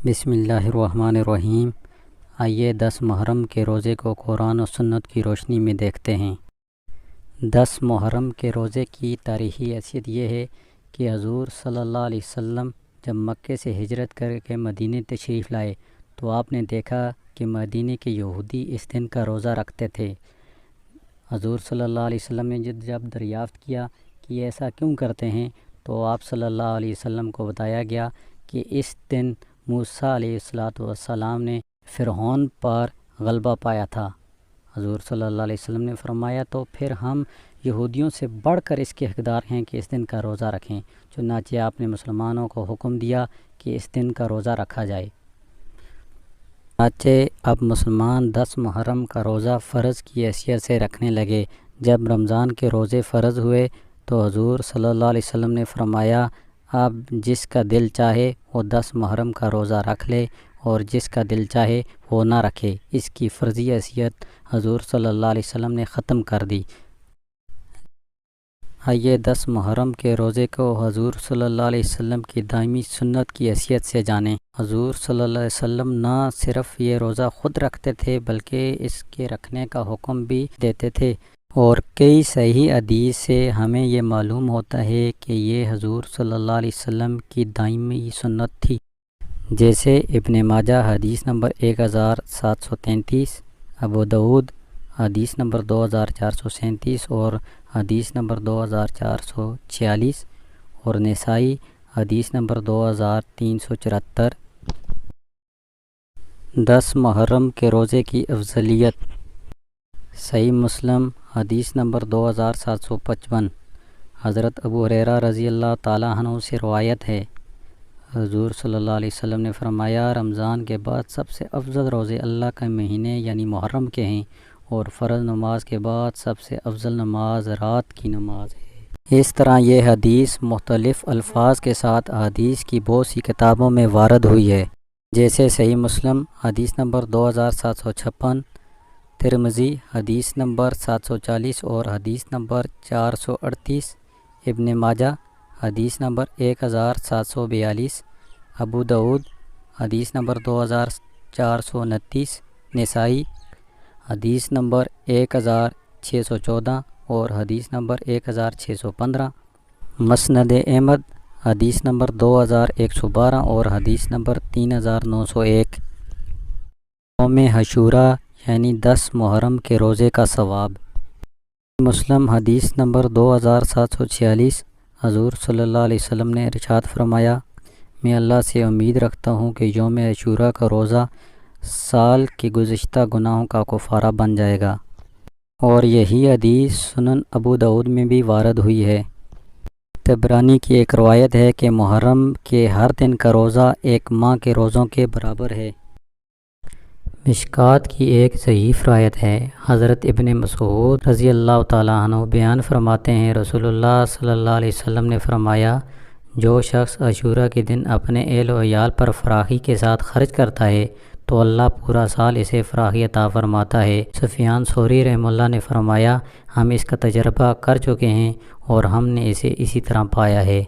بسم اللہ الرحمن الرحیم۔ آئیے 10 محرم کے روزے کو قرآن و سنت کی روشنی میں دیکھتے ہیں۔ 10 محرم کے روزے کی تاریخی حیثیت یہ ہے کہ حضور صلی اللہ علیہ وسلم جب مکے سے ہجرت کر کے مدینے تشریف لائے تو آپ نے دیکھا کہ مدینے کے یہودی اس دن کا روزہ رکھتے تھے۔ حضور صلی اللہ علیہ وسلم نے جب دریافت کیا کہ یہ ایسا کیوں کرتے ہیں تو آپ صلی اللہ علیہ وسلم کو بتایا گیا کہ اس دن موسیٰ علیہ السلام نے فرعون پر غلبہ پایا تھا۔ حضور صلی اللہ علیہ وسلم نے فرمایا تو پھر ہم یہودیوں سے بڑھ کر اس کے حقدار ہیں کہ اس دن کا روزہ رکھیں، چنانچہ آپ نے مسلمانوں کو حکم دیا کہ اس دن کا روزہ رکھا جائے۔ چنانچہ اب مسلمان 10 محرم کا روزہ فرض کی حیثیت سے رکھنے لگے۔ جب رمضان کے روزے فرض ہوئے تو حضور صلی اللہ علیہ وسلم نے فرمایا اب جس کا دل چاہے وہ 10 محرم کا روزہ رکھ لے اور جس کا دل چاہے وہ نہ رکھے۔ اس کی فرضی حیثیت حضور صلی اللہ علیہ وسلم نے ختم کر دی۔ آئیے 10 محرم کے روزے کو حضور صلی اللہ علیہ وسلم کی دائمی سنت کی حیثیت سے جانیں۔ حضور صلی اللہ علیہ وسلم نہ صرف یہ روزہ خود رکھتے تھے بلکہ اس کے رکھنے کا حکم بھی دیتے تھے، اور کئی صحیح حدیث سے ہمیں یہ معلوم ہوتا ہے کہ یہ حضور صلی اللہ علیہ وسلم کی دائمی سنت تھی، جیسے ابن ماجہ حدیث نمبر 1733، ابو داؤد حدیث نمبر 2437 اور حدیث نمبر 2446 اور نسائی حدیث نمبر 2374۔ 10 محرم کے روزے کی افضلیت۔ صحیح مسلم حدیث نمبر 2755، حضرت ابو ہریرہ رضی اللہ تعالیٰ عنہ سے روایت ہے، حضور صلی اللہ علیہ وسلم نے فرمایا رمضان کے بعد سب سے افضل روزے اللہ کے مہینے یعنی محرم کے ہیں، اور فرض نماز کے بعد سب سے افضل نماز رات کی نماز ہے۔ اس طرح یہ حدیث مختلف الفاظ کے ساتھ احادیث کی بہت سی کتابوں میں وارد ہوئی ہے، جیسے صحیح مسلم حدیث نمبر 2756، ترمذی حدیث نمبر 740 اور حدیث نمبر 438، ابن ماجہ حدیث نمبر 1742، ابو داؤد حدیث نمبر 2429، نسائی حدیث نمبر 1614 اور حدیث نمبر 1615، مسند احمد حدیث نمبر 2112 اور حدیث نمبر 3901۔ یوم عاشوراء یعنی 10 محرم کے روزے کا ثواب۔ مسلم حدیث نمبر 2746، حضور صلی اللہ علیہ وسلم نے ارشاد فرمایا میں اللہ سے امید رکھتا ہوں کہ یوم عاشوراء کا روزہ سال کے گزشتہ گناہوں کا کفارہ بن جائے گا، اور یہی حدیث سنن ابو داؤد میں بھی وارد ہوئی ہے۔ طبرانی کی ایک روایت ہے کہ محرم کے ہر دن کا روزہ ایک ماہ کے روزوں کے برابر ہے۔ مشکوٰۃ کی ایک ضعیف روایت ہے، حضرت ابن مسعود رضی اللہ تعالیٰ عنہ بیان فرماتے ہیں رسول اللہ صلی اللہ علیہ وسلم نے فرمایا جو شخص عاشوراء کے دن اپنے اہل و عیال پر فراخی کے ساتھ خرچ کرتا ہے تو اللہ پورا سال اسے فراخی عطا فرماتا ہے۔ سفیان ثوری رحمہ اللہ نے فرمایا ہم اس کا تجربہ کر چکے ہیں اور ہم نے اسے اسی طرح پایا ہے۔